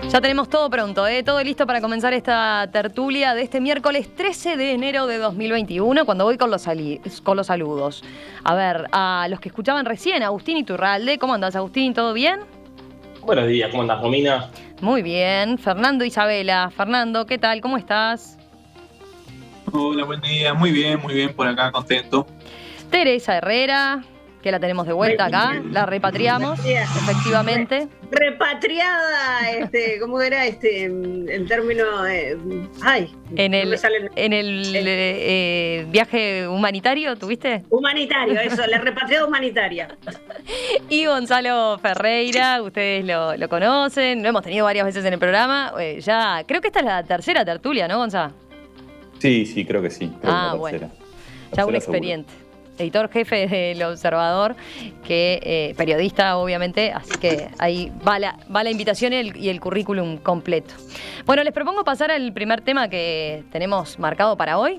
Ya tenemos todo pronto, todo listo para comenzar esta tertulia de este miércoles 13 de enero de 2021, cuando voy con los saludos. A ver, a los que escuchaban recién, Agustín Iturralde. ¿Cómo andás, Agustín? ¿Todo bien? Buenos días, ¿cómo andás, Romina? Muy bien. Fernando Isabela. Fernando, ¿qué tal? ¿Cómo estás? Hola, buen día. Muy bien por acá, contento. Teresa Herrera, que la tenemos de vuelta acá, la repatriamos, efectivamente. Repatriada, ¿cómo era el término? En el viaje humanitario, ¿tuviste? Humanitario, eso, la repatriada humanitaria. Y Gonzalo Ferreira, ustedes lo conocen, lo hemos tenido varias veces en el programa. Ya, creo que esta es la tercera tertulia, ¿no, Gonzalo? Sí, creo que sí. Bueno, ya un experiente. Editor jefe del Observador, que periodista, obviamente, así que ahí va la invitación y el currículum completo. Bueno, les propongo pasar al primer tema que tenemos marcado para hoy.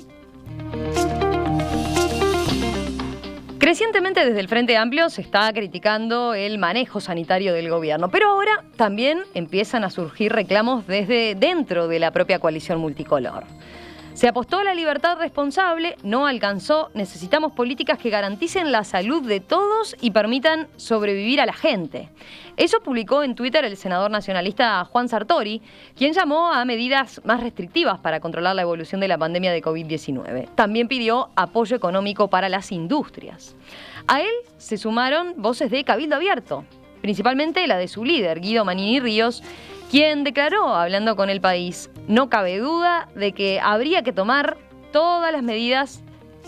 Crecientemente desde el Frente Amplio se está criticando el manejo sanitario del gobierno, pero ahora también empiezan a surgir reclamos desde dentro de la propia coalición multicolor. Se apostó a la libertad responsable, no alcanzó. Necesitamos políticas que garanticen la salud de todos y permitan sobrevivir a la gente. Eso publicó en Twitter el senador nacionalista Juan Sartori, quien llamó a medidas más restrictivas para controlar la evolución de la pandemia de COVID-19. También pidió apoyo económico para las industrias. A él se sumaron voces de Cabildo Abierto, principalmente la de su líder, Guido Manini Ríos, quien declaró, hablando con El País: no cabe duda de que habría que tomar todas las medidas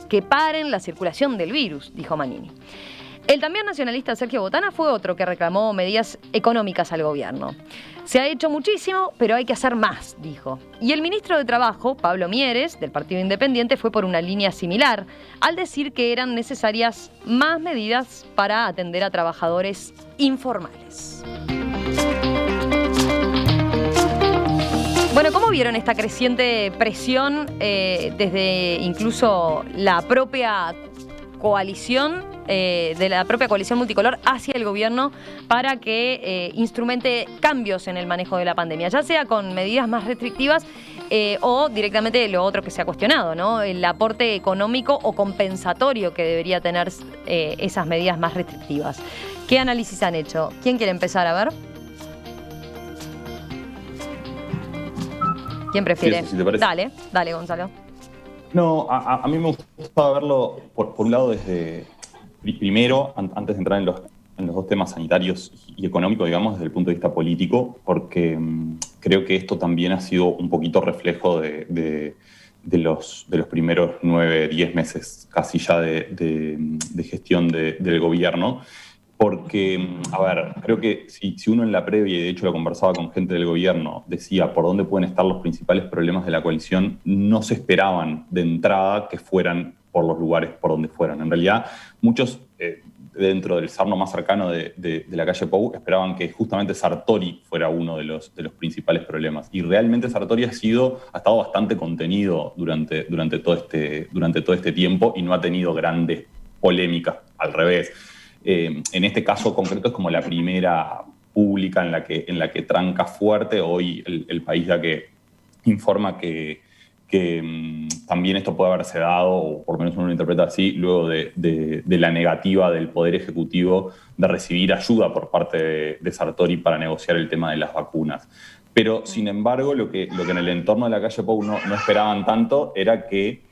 que paren la circulación del virus, dijo Manini. El también nacionalista Sergio Botana fue otro que reclamó medidas económicas al gobierno. Se ha hecho muchísimo, pero hay que hacer más, dijo. Y el ministro de Trabajo, Pablo Mieres, del Partido Independiente, fue por una línea similar, al decir que eran necesarias más medidas para atender a trabajadores informales. Bueno, ¿cómo vieron esta creciente presión desde incluso la propia coalición, de la propia coalición multicolor hacia el gobierno para que instrumente cambios en el manejo de la pandemia, ya sea con medidas más restrictivas o directamente lo otro que se ha cuestionado, ¿no? El aporte económico o compensatorio que debería tener esas medidas más restrictivas? ¿Qué análisis han hecho? ¿Quién quiere empezar? A ver. ¿Quién prefiere? Sí, si te parece. Dale, Gonzalo. No, a mí me gusta verlo, por un lado, desde primero, antes de entrar en los dos temas sanitarios y económicos, digamos, desde el punto de vista político, porque creo que esto también ha sido un poquito reflejo de los primeros 9, 10 meses casi ya de gestión del gobierno. Porque, a ver, creo que si uno en la previa, y de hecho lo conversaba con gente del gobierno, decía por dónde pueden estar los principales problemas de la coalición, no se esperaban de entrada que fueran por los lugares por donde fueran. En realidad, muchos dentro del sarno más cercano de la calle Pou esperaban que justamente Sartori fuera uno de los principales problemas. Y realmente Sartori ha estado bastante contenido durante todo este tiempo y no ha tenido grandes polémicas, al revés. En este caso concreto es como la primera pública en la que tranca fuerte. Hoy el País da que informa que también esto puede haberse dado, o por lo menos uno lo interpreta así, luego de la negativa del Poder Ejecutivo de recibir ayuda por parte de Sartori para negociar el tema de las vacunas. Pero, sin embargo, lo que en el entorno de la calle Pou no esperaban tanto era que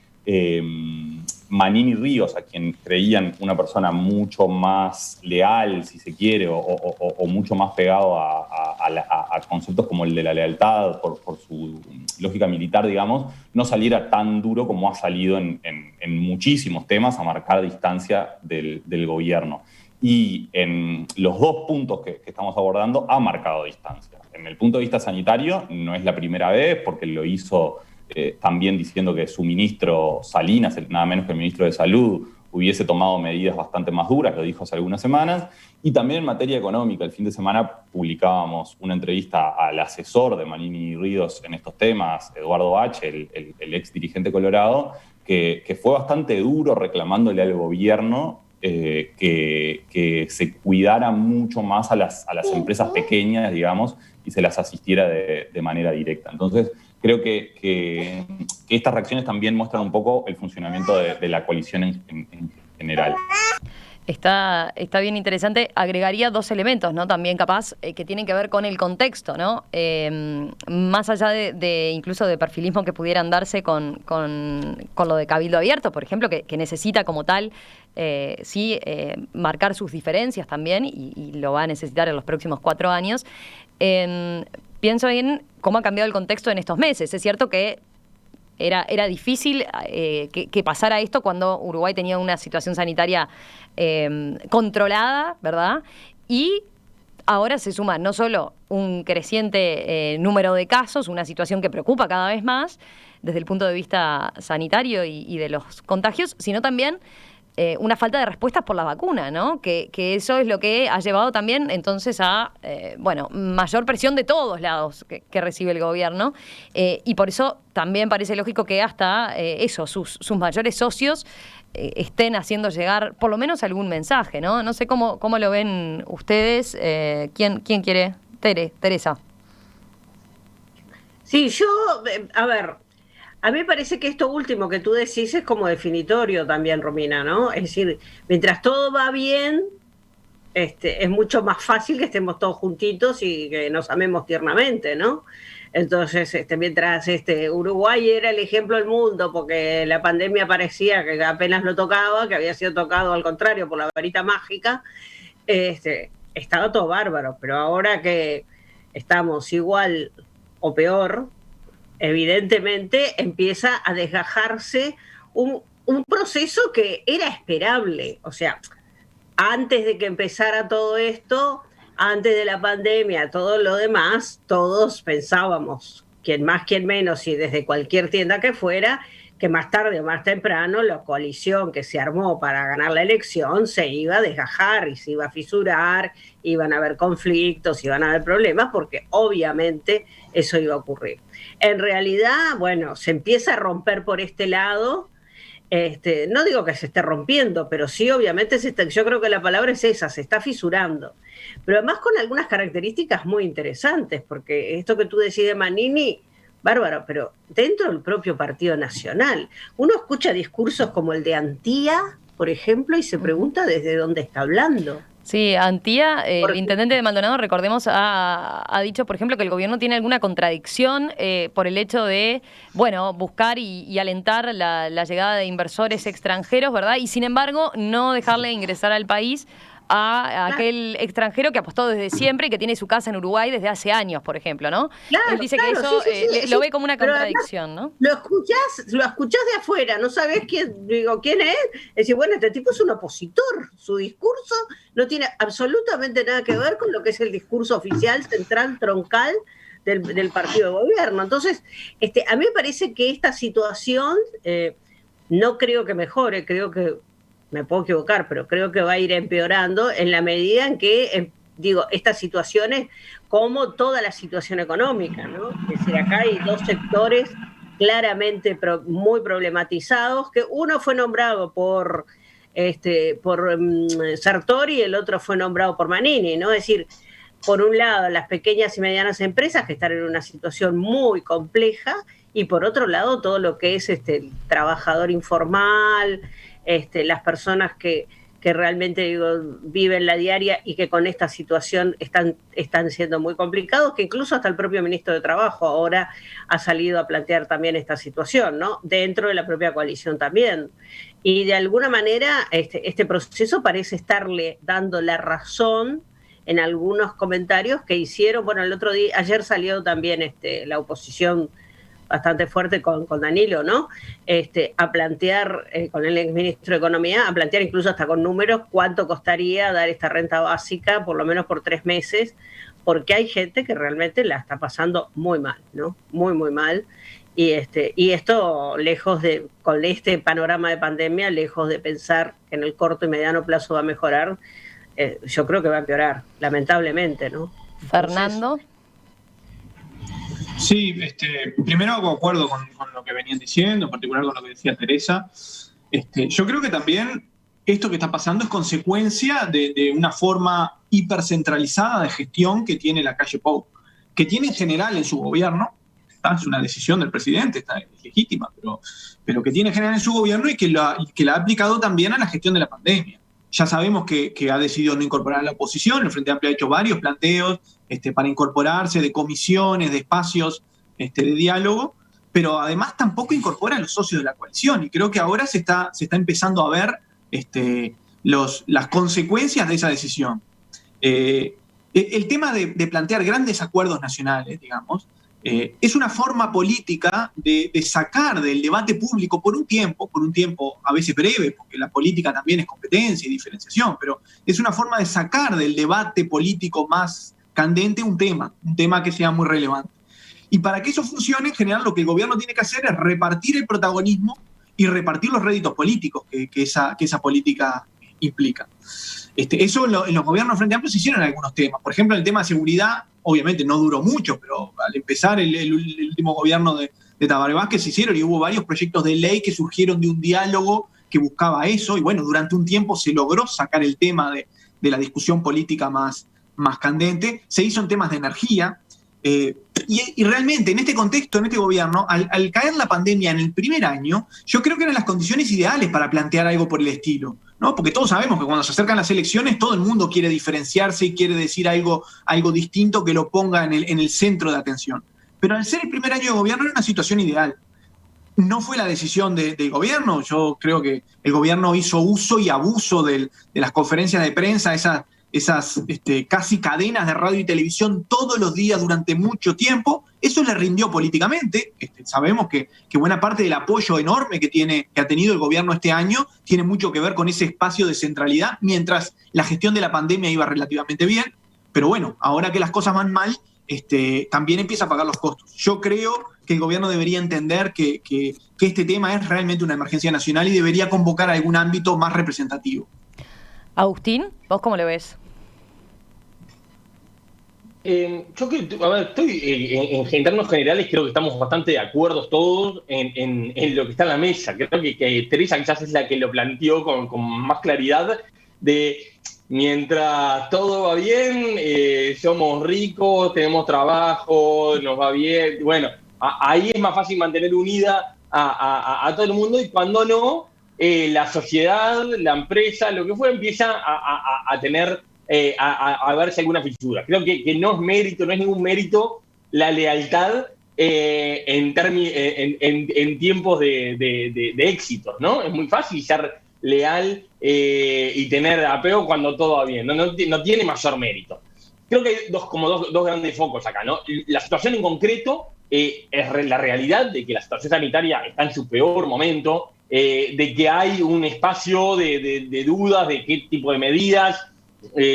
Manini Ríos, a quien creían una persona mucho más leal, si se quiere, o mucho más pegado a conceptos como el de la lealtad, por su lógica militar, digamos, no saliera tan duro como ha salido en muchísimos temas a marcar distancia del gobierno. Y en los dos puntos que estamos abordando ha marcado distancia. En el punto de vista sanitario no es la primera vez, porque lo hizo también diciendo que su ministro Salinas, nada menos que el ministro de Salud, hubiese tomado medidas bastante más duras, lo dijo hace algunas semanas. Y también en materia económica, el fin de semana publicábamos una entrevista al asesor de Manini Ríos en estos temas, Eduardo H., el ex dirigente colorado, que fue bastante duro reclamándole al gobierno que se cuidara mucho más a las empresas pequeñas, digamos, y se las asistiera de manera directa. Entonces, creo que estas reacciones también muestran un poco el funcionamiento de la coalición en general. Está bien interesante. Agregaría dos elementos, ¿no? También capaz que tienen que ver con el contexto, ¿no? Más allá de incluso de perfilismo que pudieran darse con lo de Cabildo Abierto, por ejemplo, que necesita como tal marcar sus diferencias también y lo va a necesitar en los próximos 4 años. Pienso en cómo ha cambiado el contexto en estos meses. Es cierto que era difícil que pasara esto cuando Uruguay tenía una situación sanitaria controlada, ¿verdad? Y ahora se suma no solo un creciente número de casos, una situación que preocupa cada vez más desde el punto de vista sanitario y de los contagios, sino también una falta de respuestas por la vacuna, ¿no? Que eso es lo que ha llevado también entonces a mayor presión de todos lados que recibe el gobierno, y por eso también parece lógico que hasta sus mayores socios estén haciendo llegar por lo menos algún mensaje, ¿no? No sé cómo lo ven ustedes. ¿Quién quiere? Teresa. Sí, a ver, a mí me parece que esto último que tú decís es como definitorio también, Romina, ¿no? Es decir, mientras todo va bien, es mucho más fácil que estemos todos juntitos y que nos amemos tiernamente, ¿no? Entonces, mientras Uruguay era el ejemplo del mundo, porque la pandemia parecía que apenas lo tocaba, que había sido tocado al contrario por la varita mágica, estaba todo bárbaro. Pero ahora que estamos igual o peor, evidentemente empieza a desgajarse un proceso que era esperable. O sea, antes de que empezara todo esto, antes de la pandemia, todo lo demás, todos pensábamos, quien más, quien menos, y desde cualquier tienda que fuera, que más tarde o más temprano la coalición que se armó para ganar la elección se iba a desgajar y se iba a fisurar, iban a haber conflictos, iban a haber problemas, porque obviamente eso iba a ocurrir. En realidad, bueno, se empieza a romper por este lado. No digo que se esté rompiendo, pero sí, obviamente, yo creo que la palabra es esa, se está fisurando. Pero además con algunas características muy interesantes, porque esto que tú decís de Manini, bárbaro, pero dentro del propio Partido Nacional, uno escucha discursos como el de Antía, por ejemplo, y se pregunta desde dónde está hablando. Sí, Antía, el intendente de Maldonado, recordemos, ha dicho, por ejemplo, que el gobierno tiene alguna contradicción por el hecho de, buscar y alentar la llegada de inversores extranjeros, ¿verdad? Y sin embargo, no dejarle ingresar al país a aquel extranjero que apostó desde siempre y que tiene su casa en Uruguay desde hace años, por ejemplo, ¿no? Claro, él dice que eso lo ve como una contradicción, ¿no? Lo escuchás de afuera, no sabés quién es. Es decir, bueno, este tipo es un opositor. Su discurso no tiene absolutamente nada que ver con lo que es el discurso oficial, central, troncal del partido de gobierno. Entonces, a mí me parece que esta situación no creo que mejore, creo que me puedo equivocar, pero creo que va a ir empeorando en la medida en que, estas situaciones, como toda la situación económica, ¿no? Es decir, acá hay dos sectores claramente muy problematizados, que uno fue nombrado por Sartori y el otro fue nombrado por Manini, ¿no? Es decir, por un lado, las pequeñas y medianas empresas que están en una situación muy compleja, y por otro lado, todo lo que es el trabajador informal, las personas que realmente viven la diaria y que con esta situación están siendo muy complicados, que incluso hasta el propio ministro de Trabajo ahora ha salido a plantear también esta situación, ¿no? Dentro de la propia coalición también. Y de alguna manera este proceso parece estarle dando la razón en algunos comentarios que hicieron. Bueno, ayer salió también la oposición bastante fuerte con Danilo, ¿no? A plantear, con el exministro de Economía, a plantear incluso hasta con números cuánto costaría dar esta renta básica, por lo menos por 3 meses, porque hay gente que realmente la está pasando muy mal, ¿no? Muy, muy mal. Y esto, con este panorama de pandemia, lejos de pensar que en el corto y mediano plazo va a mejorar, yo creo que va a empeorar, lamentablemente, ¿no? Fernando. Sí, primero concuerdo con lo que venían diciendo, en particular con lo que decía Teresa. Yo creo que también esto que está pasando es consecuencia de una forma hipercentralizada de gestión que tiene la calle Pou, que tiene en general en su gobierno. Es una decisión del presidente, es legítima, pero que tiene en general en su gobierno y que la ha aplicado también a la gestión de la pandemia. Ya sabemos que ha decidido no incorporar a la oposición. El Frente Amplio ha hecho varios planteos para incorporarse de comisiones, de espacios de diálogo, pero además tampoco incorpora a los socios de la coalición. Y creo que ahora se está empezando a ver las consecuencias de esa decisión. El tema de plantear grandes acuerdos nacionales, digamos, es una forma política de sacar del debate público por un tiempo a veces breve, porque la política también es competencia y diferenciación, pero es una forma de sacar del debate político más candente un tema que sea muy relevante. Y para que eso funcione, en general, lo que el gobierno tiene que hacer es repartir el protagonismo y repartir los réditos políticos que esa política implica. Eso en los gobiernos Frente Amplio se hicieron en algunos temas. Por ejemplo, el tema de seguridad, obviamente no duró mucho, pero al empezar el último gobierno de Tabaré Vázquez se hicieron y hubo varios proyectos de ley que surgieron de un diálogo que buscaba eso. Y bueno, durante un tiempo se logró sacar el tema de la discusión política más candente. Se hizo en temas de energía. Y realmente en este contexto, en este gobierno, al caer la pandemia en el primer año, yo creo que eran las condiciones ideales para plantear algo por el estilo, ¿no? Porque todos sabemos que cuando se acercan las elecciones todo el mundo quiere diferenciarse y quiere decir algo distinto que lo ponga en el centro de atención. Pero al ser el primer año de gobierno era una situación ideal. No fue la decisión del gobierno. Yo creo que el gobierno hizo uso y abuso de las conferencias de prensa, esas casi cadenas de radio y televisión todos los días durante mucho tiempo. Eso le rindió políticamente. Sabemos que buena parte del apoyo enorme que ha tenido el gobierno este año tiene mucho que ver con ese espacio de centralidad, mientras la gestión de la pandemia iba relativamente bien. Pero bueno, ahora que las cosas van mal, también empieza a pagar los costos. Yo creo que el gobierno debería entender que este tema es realmente una emergencia nacional y debería convocar a algún ámbito más representativo. Agustín, ¿vos cómo lo ves? Yo creo, a ver, en términos generales creo que estamos bastante de acuerdo todos en lo que está en la mesa. Creo que Teresa quizás es la que lo planteó con más claridad de mientras todo va bien, somos ricos, tenemos trabajo, nos va bien. Bueno, ahí es más fácil mantener unida a todo el mundo y cuando no, la sociedad, la empresa, lo que fuera, empieza a tener, a verse alguna fisura. Creo que no es mérito, no es ningún mérito la lealtad en tiempos de éxitos, ¿no? Es muy fácil ser leal y tener apego cuando todo va bien, no tiene mayor mérito. Creo que hay dos grandes focos acá, ¿no? La situación en concreto es la realidad de que la situación sanitaria está en su peor momento, de que hay un espacio de dudas de qué tipo de medidas,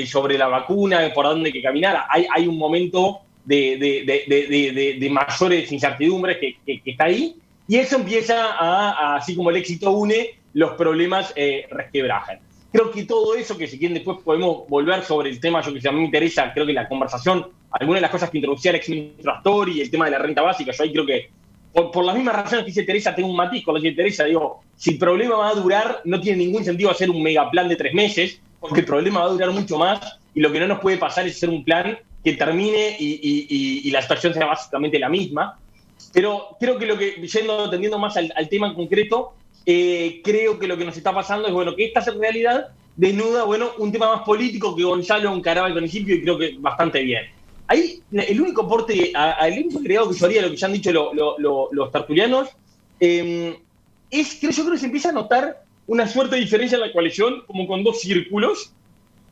sobre la vacuna, por dónde hay que caminar. Hay un momento de mayores incertidumbres que está ahí, y eso empieza así como el éxito une, los problemas resquebrajan. Creo que todo eso, que si quieren después podemos volver sobre el tema, que a mí me interesa, creo que la conversación, algunas de las cosas que introducía el exministro Astori y el tema de la renta básica, yo ahí creo que por las mismas razones que dice Teresa, tengo un matiz con lo que dice Teresa, digo, si el problema va a durar, no tiene ningún sentido hacer un megaplan de 3 meses, porque el problema va a durar mucho más, y lo que no nos puede pasar es hacer un plan que termine y la situación sea básicamente la misma. Pero creo que atendiendo más al tema en concreto, creo que lo que nos está pasando es, bueno, que esta realidad desnuda, bueno, un tema más político que Gonzalo encaraba al principio y creo que bastante bien. Ahí el único aporte, el único agregado que yo haría a lo que ya han dicho los tertulianos, es que yo creo que se empieza a notar una suerte de diferencia en la coalición, como con dos círculos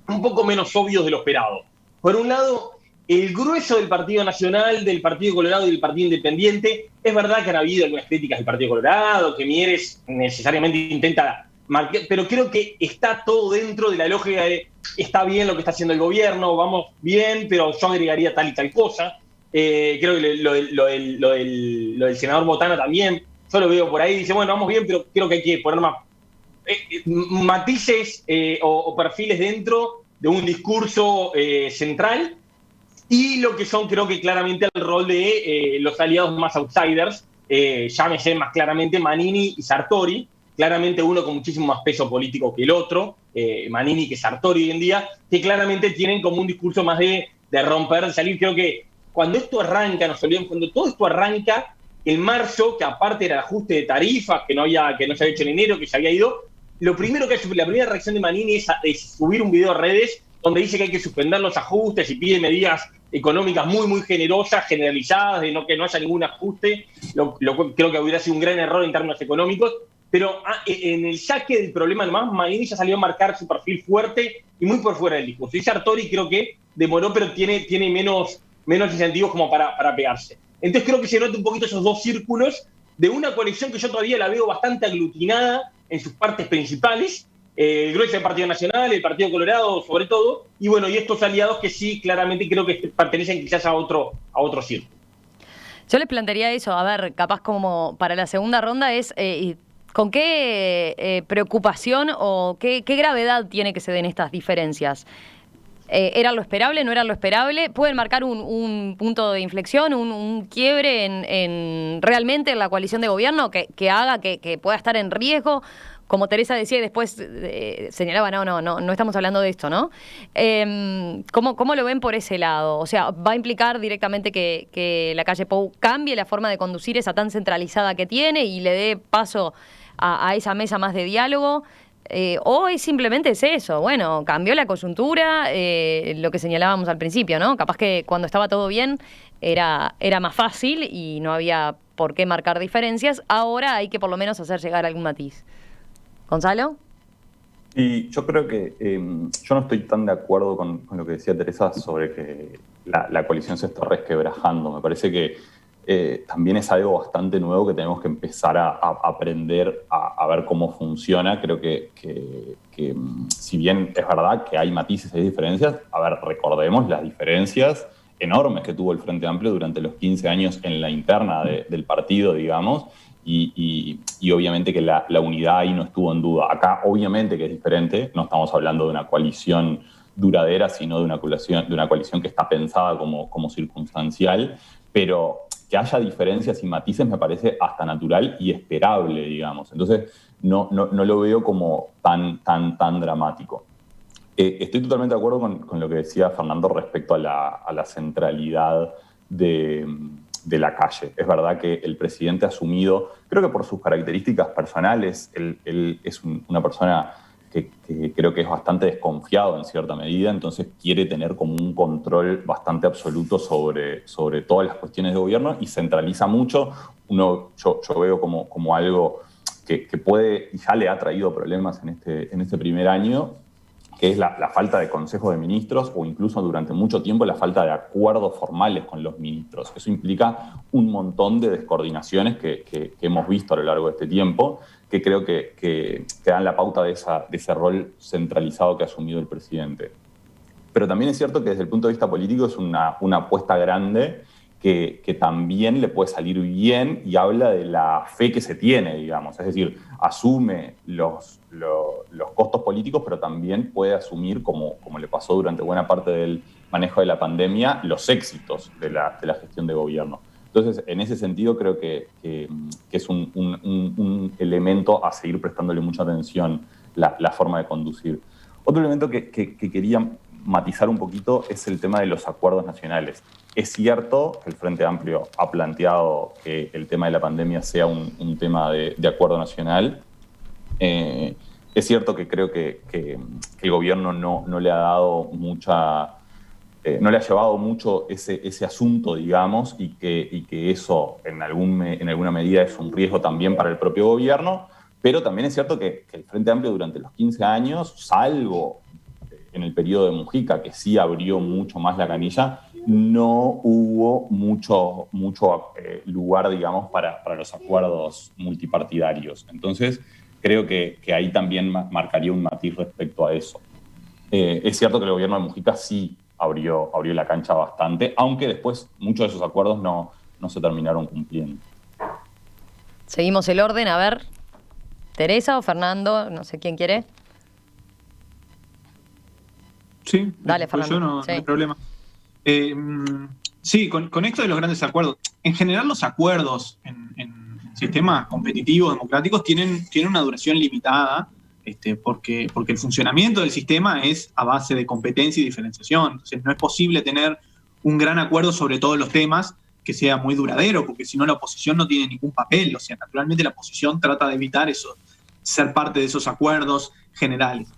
un poco menos obvios de lo esperado. Por un lado, el grueso del Partido Nacional, del Partido Colorado y del Partido Independiente, es verdad que han habido algunas críticas del Partido Colorado, que Mieres necesariamente intenta marcar, pero creo que está todo dentro de la lógica de está bien lo que está haciendo el gobierno, vamos bien, pero yo agregaría tal y tal cosa. Creo que lo del senador Botana también, yo lo veo por ahí, dice, bueno, vamos bien, pero creo que hay que poner más matices o perfiles dentro de un discurso central. Y lo que son, creo que claramente el rol de los aliados más outsiders, llámese más claramente Manini y Sartori, claramente uno con muchísimo más peso político que el otro, Manini que Sartori hoy en día, que claramente tienen como un discurso más de romper, de salir. Creo que cuando esto arranca, nos olvidamos, cuando todo esto arranca, en marzo, que aparte era el ajuste de tarifas, que no se había hecho en enero, que se había ido, la primera reacción de Manini es subir un video a redes donde dice que hay que suspender los ajustes y pide medidas económicas muy, muy generosas, generalizadas, de que no haya ningún ajuste, lo cual creo que hubiera sido un gran error en términos económicos, pero en el saque del problema nomás, Manini ya salió a marcar su perfil fuerte y muy por fuera del discurso. Y Sartori creo que demoró, pero tiene menos incentivos como para pegarse. Entonces creo que se nota un poquito esos dos círculos de una coalición que yo todavía la veo bastante aglutinada en sus partes principales, el grueso del Partido Nacional, el Partido Colorado sobre todo, y bueno, y estos aliados que sí claramente creo que pertenecen quizás a otro círculo. Yo les plantearía eso, a ver, capaz como para la segunda ronda es ¿con qué preocupación o qué gravedad tiene que se den estas diferencias? ¿Era lo esperable? ¿No era lo esperable? ¿Pueden marcar un punto de inflexión, un quiebre en realmente en la coalición de gobierno que haga que pueda estar en riesgo? Como Teresa decía y después señalaba, no estamos hablando de esto, ¿no? ¿Cómo lo ven por ese lado? O sea, ¿va a implicar directamente que la calle Pou cambie la forma de conducir esa tan centralizada que tiene y le dé paso a esa mesa más de diálogo? ¿O simplemente es eso? Bueno, cambió la coyuntura, lo que señalábamos al principio, ¿no? Capaz que cuando estaba todo bien era más fácil y no había por qué marcar diferencias. Ahora hay que por lo menos hacer llegar algún matiz. ¿Gonzalo? Y yo creo que yo no estoy tan de acuerdo con lo que decía Teresa sobre que la coalición se está resquebrajando. Me parece que también es algo bastante nuevo que tenemos que empezar a aprender a ver cómo funciona. Creo que si bien es verdad que hay matices y hay diferencias, a ver, recordemos las diferencias enormes que tuvo el Frente Amplio durante los 15 años en la interna del partido, digamos, y obviamente que la unidad ahí no estuvo en duda. Acá obviamente que es diferente, no estamos hablando de una coalición duradera, sino de una coalición que está pensada como circunstancial, pero que haya diferencias y matices me parece hasta natural y esperable, digamos. Entonces no lo veo como tan dramático. Estoy totalmente de acuerdo con lo que decía Fernando respecto a la centralidad de la calle. Es verdad que el presidente ha asumido, creo que por sus características personales, él es una persona que creo que es bastante desconfiado en cierta medida, entonces quiere tener como un control bastante absoluto sobre todas las cuestiones de gobierno y centraliza mucho. Yo veo como algo que puede, y ya le ha traído problemas en este primer año, que es la falta de consejo de ministros o incluso durante mucho tiempo la falta de acuerdos formales con los ministros. Eso implica un montón de descoordinaciones que hemos visto a lo largo de este tiempo, que creo que dan la pauta de ese rol centralizado que ha asumido el presidente. Pero también es cierto que desde el punto de vista político es una apuesta grande que también le puede salir bien y habla de la fe que se tiene, digamos. Es decir, asume los costos políticos, pero también puede asumir, como le pasó durante buena parte del manejo de la pandemia, los éxitos de la gestión de gobierno. Entonces, en ese sentido, creo que es un elemento a seguir prestándole mucha atención la forma de conducir. Otro elemento que quería matizar un poquito es el tema de los acuerdos nacionales. Es cierto que el Frente Amplio ha planteado que el tema de la pandemia sea un tema de acuerdo nacional. Es cierto que creo que el gobierno no le ha dado mucha... no le ha llevado mucho ese asunto, digamos, y que eso en alguna medida es un riesgo también para el propio gobierno, pero también es cierto que el Frente Amplio durante los 15 años, salvo en el periodo de Mujica, que sí abrió mucho más la canilla, no hubo mucho lugar, digamos, para los acuerdos multipartidarios. Entonces, creo que ahí también marcaría un matiz respecto a eso. Es cierto que el gobierno de Mujica sí abrió la cancha bastante, aunque después muchos de esos acuerdos no se terminaron cumpliendo. Seguimos el orden, a ver, Teresa o Fernando, no sé quién quiere. Sí, dale, pues Fernando. Yo no hay problema. Sí, con esto de los grandes acuerdos. En general los acuerdos en sistemas competitivos, democráticos, tienen una duración limitada, porque el funcionamiento del sistema es a base de competencia y diferenciación. Entonces no es posible tener un gran acuerdo sobre todos los temas que sea muy duradero, porque si no la oposición no tiene ningún papel. O sea, naturalmente la oposición trata de evitar eso, ser parte de esos acuerdos generales.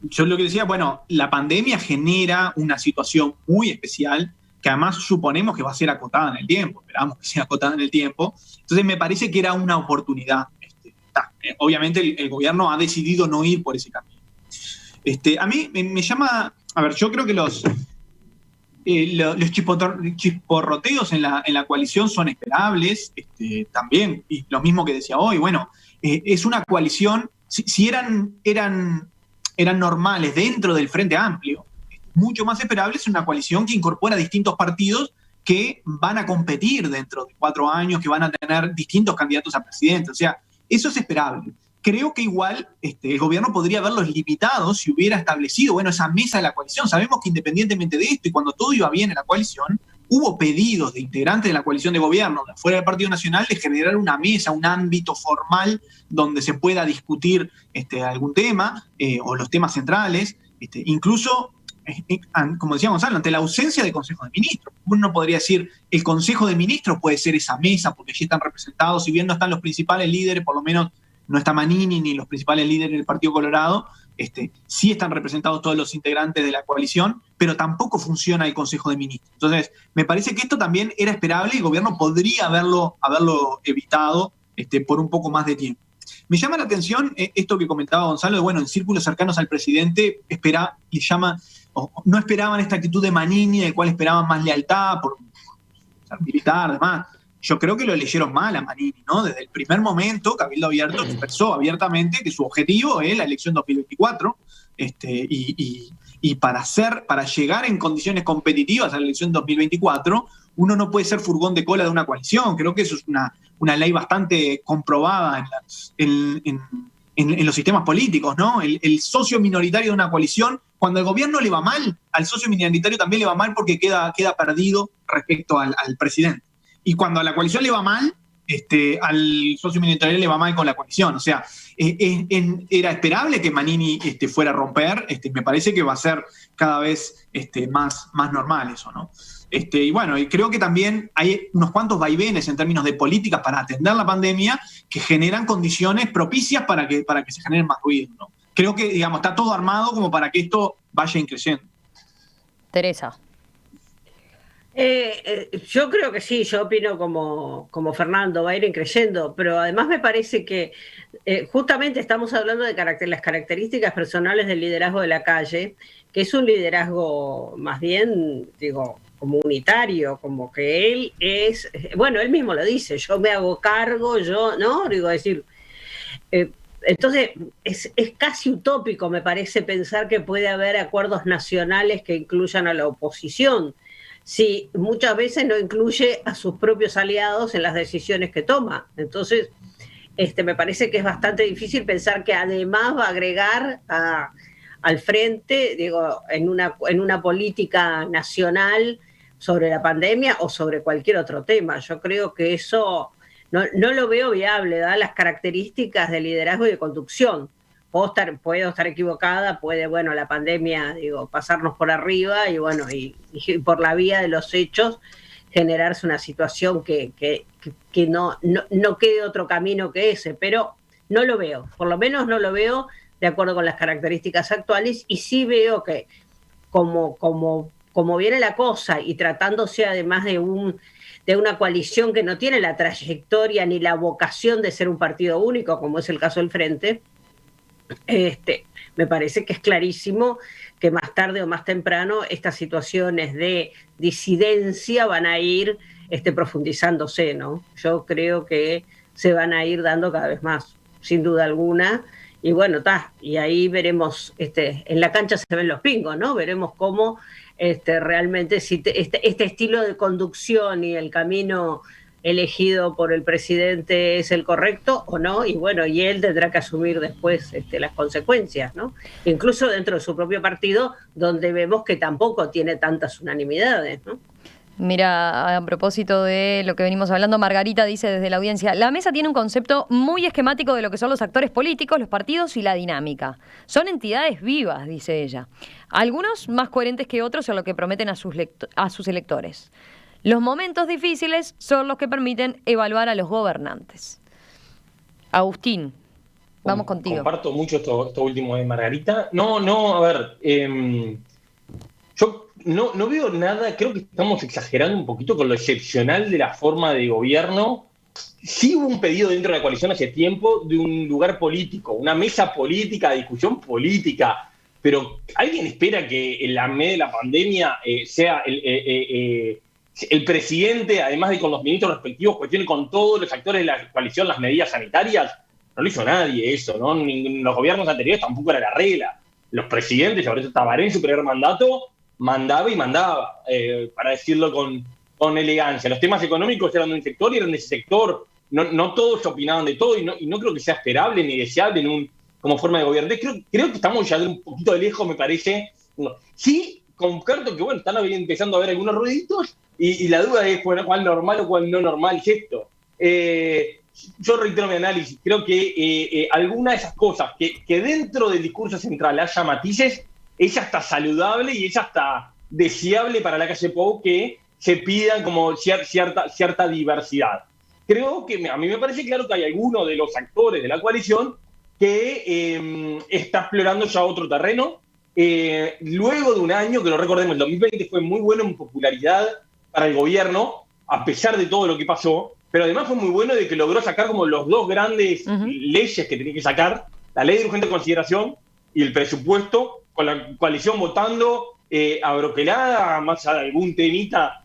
Yo lo que decía, bueno, la pandemia genera una situación muy especial que además suponemos que va a ser acotada en el tiempo, esperamos que sea acotada en el tiempo. Entonces me parece que era una oportunidad. Obviamente el gobierno ha decidido no ir por ese camino. A mí me llama, a ver, yo creo que los chisporroteos en la coalición son esperables, también, y lo mismo que decía hoy, bueno, es una coalición, si eran normales dentro del Frente Amplio, mucho más esperable es una coalición que incorpora distintos partidos que van a competir dentro de 4 años, que van a tener distintos candidatos a presidente. O sea, eso es esperable. Creo que igual el gobierno podría haberlos limitado si hubiera establecido, bueno, esa mesa de la coalición. Sabemos que independientemente de esto, y cuando todo iba bien en la coalición, hubo pedidos de integrantes de la coalición de gobierno, de fuera del Partido Nacional, de generar una mesa, un ámbito formal donde se pueda discutir algún tema o los temas centrales. Incluso, como decía Gonzalo, ante la ausencia de Consejo de Ministros. Uno podría decir, el Consejo de Ministros puede ser esa mesa, porque allí están representados, si bien no están los principales líderes, por lo menos no está Manini ni los principales líderes del Partido Colorado, sí están representados todos los integrantes de la coalición, pero tampoco funciona el Consejo de Ministros. Entonces, me parece que esto también era esperable y el gobierno podría haberlo evitado por un poco más de tiempo. Me llama la atención esto que comentaba Gonzalo, de bueno, en círculos cercanos al presidente no esperaban esta actitud de Manini, del cual esperaban más lealtad por ser militar, además. Yo creo que lo leyeron mal a Manini, ¿no? Desde el primer momento, Cabildo Abierto expresó abiertamente que su objetivo es la elección 2024, y para llegar en condiciones competitivas a la elección 2024, uno no puede ser furgón de cola de una coalición. Creo que eso es una ley bastante comprobada en los sistemas políticos, ¿no? El socio minoritario de una coalición, cuando al gobierno le va mal, al socio minoritario también le va mal porque queda perdido respecto al presidente. Y cuando a la coalición le va mal, al socio minoritario le va mal con la coalición. O sea, era esperable que Manini fuera a romper. Me parece que va a ser cada vez más normal eso, ¿no? Y bueno, y creo que también hay unos cuantos vaivenes en términos de políticas para atender la pandemia que generan condiciones propicias para que se generen más ruido, ¿no? Creo que, digamos, está todo armado como para que esto vaya increciendo. Teresa. Yo creo que sí, yo opino como Fernando, va a ir creciendo, pero además me parece que justamente estamos hablando de las características personales del liderazgo de la calle, que es un liderazgo más bien, digo, comunitario, como que él es, bueno, él mismo lo dice, yo me hago cargo, ¿no? Digo, decir, entonces es casi utópico, me parece, pensar que puede haber acuerdos nacionales que incluyan a la oposición, si muchas veces no incluye a sus propios aliados en las decisiones que toma. Entonces, me parece que es bastante difícil pensar que además va a agregar al frente, digo, en una política nacional sobre la pandemia o sobre cualquier otro tema. Yo creo que eso no lo veo viable, dadas las características de liderazgo y de conducción. Puedo estar equivocada, puede, bueno, la pandemia, digo, pasarnos por arriba y bueno, y por la vía de los hechos generarse una situación que no quede otro camino que ese, pero no lo veo, por lo menos no lo veo de acuerdo con las características actuales, y sí veo que como viene la cosa y tratándose además de una coalición que no tiene la trayectoria ni la vocación de ser un partido único, como es el caso del Frente, me parece que es clarísimo que más tarde o más temprano estas situaciones de disidencia van a ir profundizándose, ¿no? Yo creo que se van a ir dando cada vez más, sin duda alguna, y bueno, y ahí veremos, en la cancha se ven los pingos, ¿no? Veremos cómo realmente si este estilo de conducción y el camino elegido por el presidente es el correcto o no, y bueno, y él tendrá que asumir después las consecuencias, ¿no? Incluso dentro de su propio partido, donde vemos que tampoco tiene tantas unanimidades, ¿no? Mira, a propósito de lo que venimos hablando, Margarita dice desde la audiencia: la mesa tiene un concepto muy esquemático de lo que son los actores políticos, los partidos y la dinámica. Son entidades vivas, dice ella. Algunos más coherentes que otros en lo que prometen a sus electores. Los momentos difíciles son los que permiten evaluar a los gobernantes. Agustín, vamos contigo. Comparto mucho esto último de Margarita. A ver, yo no veo nada, creo que estamos exagerando un poquito con lo excepcional de la forma de gobierno. Sí hubo un pedido dentro de la coalición hace tiempo de un lugar político, una mesa política, discusión política, pero ¿alguien espera que en la medio de la pandemia sea el presidente, además de con los ministros respectivos, cuestione con todos los actores de la coalición las medidas sanitarias? No lo hizo nadie eso, ¿no? Ni los gobiernos anteriores tampoco era la regla. Los presidentes, sobre eso Tabaré en su primer mandato, mandaba y mandaba, para decirlo con elegancia. Los temas económicos eran de un sector y eran de ese sector. No todos opinaban de todo y no creo que sea esperable ni deseable como forma de gobierno. Creo que estamos ya de un poquito de lejos, me parece. Sí, comparto que, bueno, están empezando a haber algunos ruiditos y la duda es cuál normal o cuál no normal es esto. Yo reitero mi análisis. Creo que alguna de esas cosas que dentro del discurso central haya matices, es hasta saludable y es hasta deseable para la calle Pou que se pidan como cierta diversidad. Creo que a mí me parece claro que hay alguno de los actores de la coalición que está explorando ya otro terreno. Luego de un año, que lo recordemos, el 2020 fue muy bueno en popularidad para el gobierno, a pesar de todo lo que pasó, pero además fue muy bueno de que logró sacar como los dos grandes leyes que tenía que sacar, la ley de urgente consideración y el presupuesto, con la coalición votando abroquelada, más algún temita,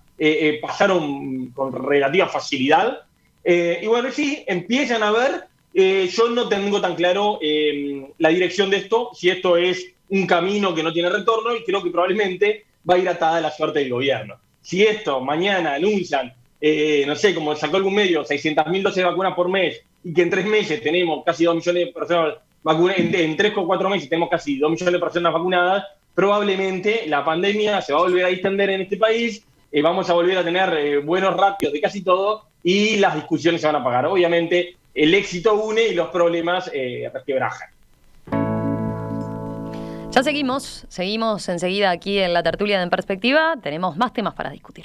pasaron con relativa facilidad. Y bueno, sí, empiezan a ver, yo no tengo tan claro la dirección de esto, si esto es un camino que no tiene retorno, y creo que probablemente va a ir atada a la suerte del gobierno. Si esto mañana anuncian, no sé, como sacó algún medio, 600.000 dosis de vacunas por mes, y que en 3 meses tenemos casi 2 millones de personas vacunadas, en 3 o 4 meses tenemos casi 2 millones de personas vacunadas, probablemente la pandemia se va a volver a distender en este país, vamos a volver a tener buenos ratios de casi todo, y las discusiones se van a apagar. Obviamente, el éxito une y los problemas resquebrajan. Ya seguimos enseguida aquí en la tertulia de En Perspectiva. Tenemos más temas para discutir.